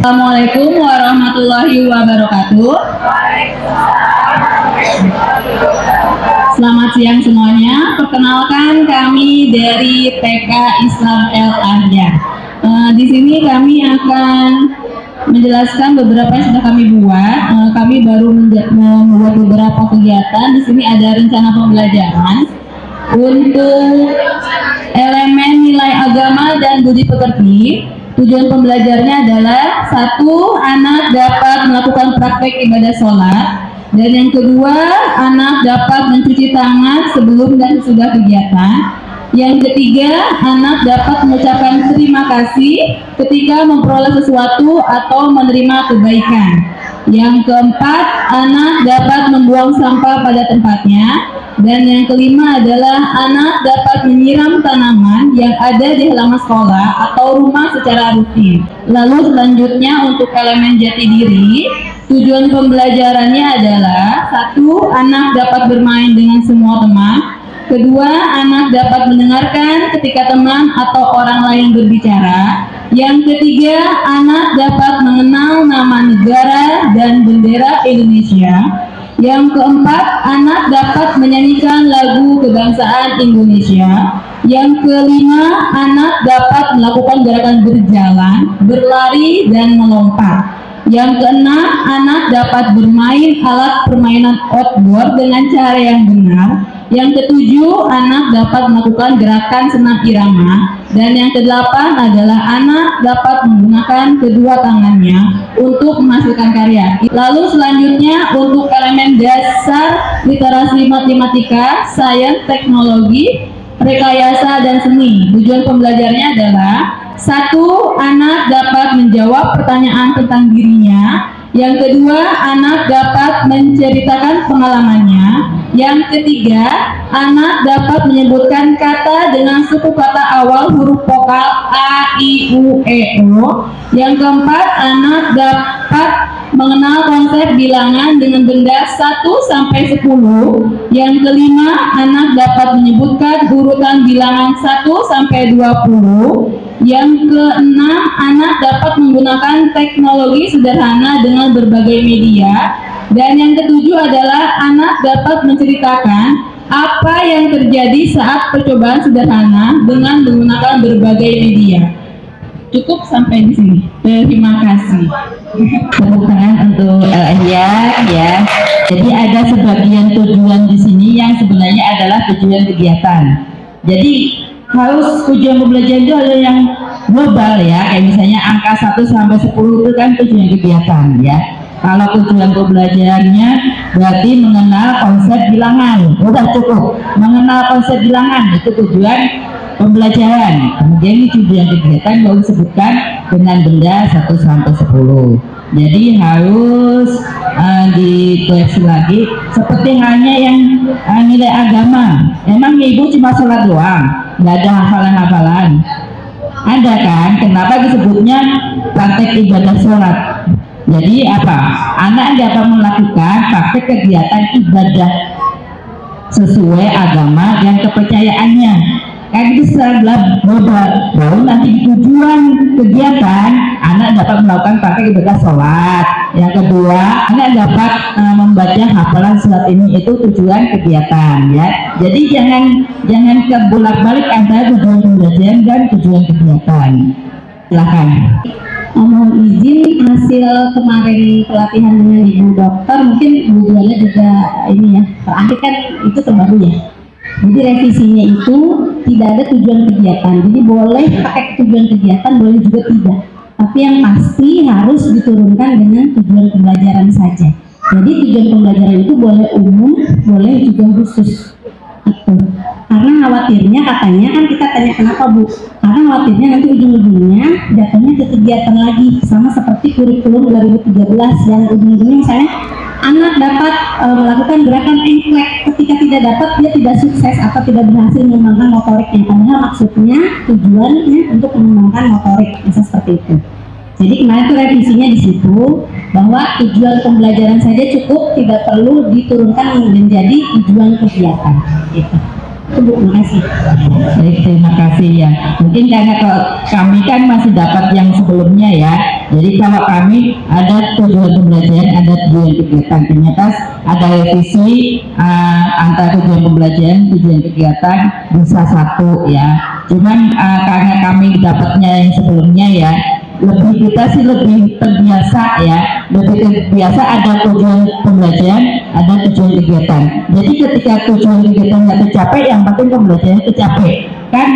Assalamualaikum warahmatullahi wabarakatuh. Selamat siang semuanya. Perkenalkan, kami dari TK Islam El Ahyar. Di sini kami akan menjelaskan beberapa yang sudah kami buat. Kami baru membuat beberapa kegiatan. Di sini ada rencana pembelajaran untuk elemen nilai agama dan budi pekerti. Tujuan pembelajarnya adalah: satu, anak dapat melakukan praktek ibadah sholat, dan yang kedua, anak dapat mencuci tangan sebelum dan sesudah kegiatan. Yang ketiga, anak dapat mengucapkan terima kasih ketika memperoleh sesuatu atau menerima kebaikan. Yang keempat, anak dapat membuang sampah pada tempatnya. Dan yang kelima adalah anak dapat menyiram tanaman yang ada di halaman sekolah atau rumah secara rutin. Lalu selanjutnya untuk elemen jati diri, tujuan pembelajarannya adalah: satu, anak dapat bermain dengan semua teman. Kedua, anak dapat mendengarkan ketika teman atau orang lain berbicara. Yang ketiga, anak dapat mengenal nama negara dan bendera Indonesia. Yang keempat, anak dapat menyanyikan lagu kebangsaan Indonesia. Yang kelima, anak dapat melakukan gerakan berjalan, berlari, dan melompat. Yang keenam, anak dapat bermain alat permainan outdoor dengan cara yang benar. Yang ketujuh, anak dapat melakukan gerakan senam irama. Dan yang kedelapan adalah anak dapat menggunakan kedua tangannya untuk menghasilkan karya. Lalu selanjutnya untuk elemen dasar literasi matematika, sains, teknologi, rekayasa, dan seni. Tujuan pembelajarnya adalah: satu, anak dapat menjawab pertanyaan tentang dirinya. Yang kedua, anak dapat menceritakan pengalamannya. Yang ketiga, anak dapat menyebutkan kata dengan suku kata awal huruf vokal A, I, U, E, O. Yang keempat, anak dapat mengenal konsep bilangan dengan benda 1 sampai 10. Yang kelima, anak dapat menyebutkan urutan bilangan 1 sampai 20. Yang keenam, anak dapat menggunakan teknologi sederhana dengan berbagai media. Dan yang ketujuh adalah anak dapat menceritakan apa yang terjadi saat percobaan sederhana dengan menggunakan berbagai media. Cukup sampai di sini. Terima kasih. Tepuk tangan untuk El Ahyar ya. Jadi ada sebagian tujuan di sini yang sebenarnya adalah tujuan kegiatan. Jadi harus tujuan pembelajaran itu ada yang global ya, kayak misalnya angka 1 sampai 10 itu kan tujuan kegiatan ya. Kalau tujuan pembelajarannya berarti mengenal konsep bilangan, udah cukup. Mengenal konsep bilangan itu tujuan pembelajaran. Kemudian ini tujuan kegiatan baru disebutkan dengan benda 1 sampai 10. Jadi harus dikoreksi lagi. Seperti halnya yang nilai agama, emang ibu cuma sholat doang, nggak ada hafalan-hafalan? Ada kan? Kenapa disebutnya praktek ibadah sholat? Jadi apa? Anak dapat melakukan praktek kegiatan ibadah sesuai agama dan kepercayaannya. Kayak gitu setelah global. Baru nanti di tujuan kegiatan anak dapat melakukan praktek ibadah sholat. Yang kedua, anak dapat membaca hafalan surat ini, itu tujuan kegiatan ya. Jadi jangan kebolak-balik antara tujuan pembelajaran dan tujuan kegiatan. Silakan. Mohon izin, hasil kemarin pelatihan dengan Ibu Dokter, mungkin Bu Juana juga ini ya, terakhir kan itu terbaru ya. Jadi revisinya itu tidak ada tujuan kegiatan. Jadi boleh pakai tujuan kegiatan, boleh juga tidak. Tapi yang pasti harus diturunkan dengan tujuan pembelajaran saja. Jadi tujuan pembelajaran itu boleh umum, boleh juga khusus. Karena khawatirnya katanya kan kita tanya kenapa Bu? Karena khawatirnya nanti ujung-ujungnya datangnya ke kegiatan lagi, sama seperti kurikulum 2013 yang ujung-ujungnya misalnya anak dapat melakukan gerakan engklek, ketika tidak dapat dia tidak sukses atau tidak berhasil mengembangkan motoriknya. Padahal maksudnya tujuannya untuk mengembangkan motorik, bisa seperti itu. Jadi kemarin itu revisinya di situ bahwa tujuan pembelajaran saja cukup, tidak perlu diturunkan menjadi tujuan kegiatan. Gitu. Terima kasih. Baik, terima kasih ya. Mungkin karena kalau kami kan masih dapat yang sebelumnya ya. Jadi kalau kami ada tujuan pembelajaran, ada tujuan kegiatan. Ternyata ada revisi antara tujuan pembelajaran, tujuan kegiatan bisa satu ya. Cuman karena kami dapatnya yang sebelumnya ya, kita sih lebih terbiasa ya, lebih terbiasa ada tujuan pembelajaran, ada tujuan kegiatan. Jadi ketika tujuan kegiatan nggak tercapai, yang penting pembelajaran tercapai kan.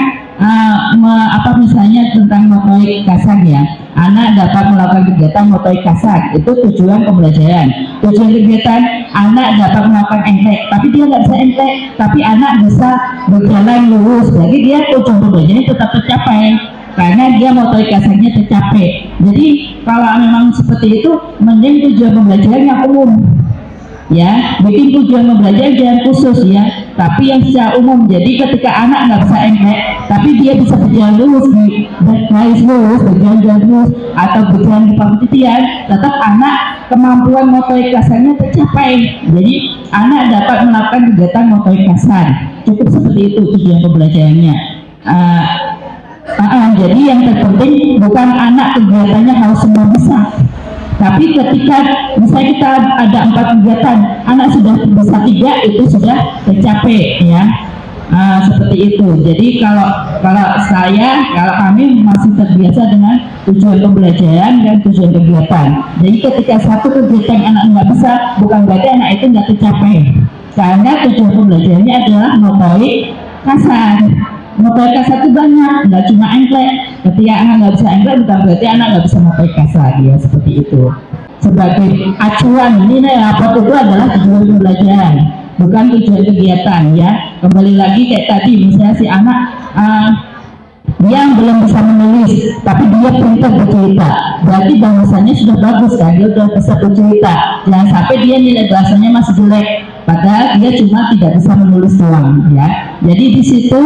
Misalnya tentang motorik kasar ya, anak dapat melakukan kegiatan motorik kasar, itu tujuan pembelajaran. Tujuan kegiatan, anak dapat melakukan engklek, tapi dia nggak bisa engklek, tapi anak bisa berjalan lurus, jadi dia tujuan pembelajaran tetap tercapai karena dia motorik kasarnya tercapai. Jadi kalau memang seperti itu, mending tujuan pembelajaran yang umum ya, bikin tujuan pembelajaran jangan khusus ya, tapi yang secara umum. Jadi ketika anak nggak bisa engklek tapi dia bisa berjalan lurus di garis lurus, berjalan lurus atau berjalan di pembuktian, tetap anak kemampuan motorik kasarnya tercapai. Jadi anak dapat melakukan kegiatan motorik kasar, cukup seperti itu tujuan pembelajarannya. Jadi yang terpenting bukan anak kegiatannya harus semua bisa, tapi ketika misalnya kita ada 4 kegiatan, anak sudah bisa 3, itu sudah tercapai ya. Seperti itu. Jadi kalau kami masih terbiasa dengan tujuan pembelajaran dan tujuan kegiatan. Jadi ketika satu kegiatan anak nggak bisa, bukan berarti anak itu nggak tercapai, karena tujuan pembelajarannya adalah motorik kasar. Motorik kasar itu banyak, nggak cuma engklek. Ketika anak nggak bisa engklek, bukan berarti anak nggak bisa motorik kasar ya, seperti itu. Sebagai acuan nilai rapot itu adalah tujuan pembelajaran, bukan tujuan kegiatan ya. Kembali lagi kayak tadi, misalnya si anak dia belum bisa menulis, tapi dia pintar bercerita, berarti bahasanya sudah bagus kan, dia sudah bisa bercerita. Jangan sampai dia nilai bahasanya masih jelek, padahal dia cuma tidak bisa menulis doang ya. Jadi di situ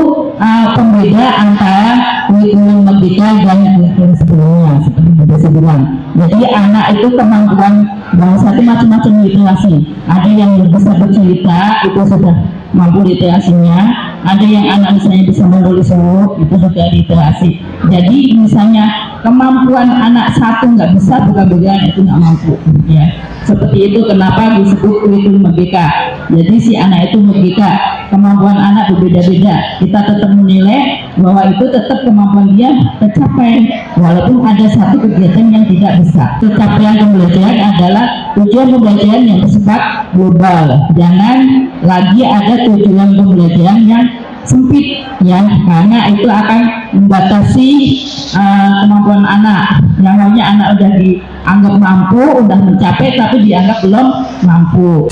pembeda antara kurikulum Merdeka dan kurikulum sebelumnya, seperti sudah saya bilang. Jadi anak itu kemampuan bahasa itu macam-macam literasi. Ada yang bisa bercerita, itu sudah mampu literasinya. Ada yang anak misalnya bisa menulis huruf, itu sudah literasi. Jadi misalnya kemampuan anak satu nggak bisa, bukan berarti itu nggak mampu ya. Seperti itu kenapa disebut kurikulum Merdeka. Jadi si anak itu merdeka, kemampuan anak berbeda-beda. Kita tetap menilai bahwa itu tetap kemampuan dia tercapai, walaupun ada satu kegiatan yang tidak bisa. Pencapaian pembelajaran adalah tujuan pembelajaran yang bersifat global. Jangan lagi ada tujuan pembelajaran yang sempit ya, karena itu akan membatasi kemampuan anak. Yang namanya anak udah dianggap mampu, udah mencapai, tapi dianggap belum mampu.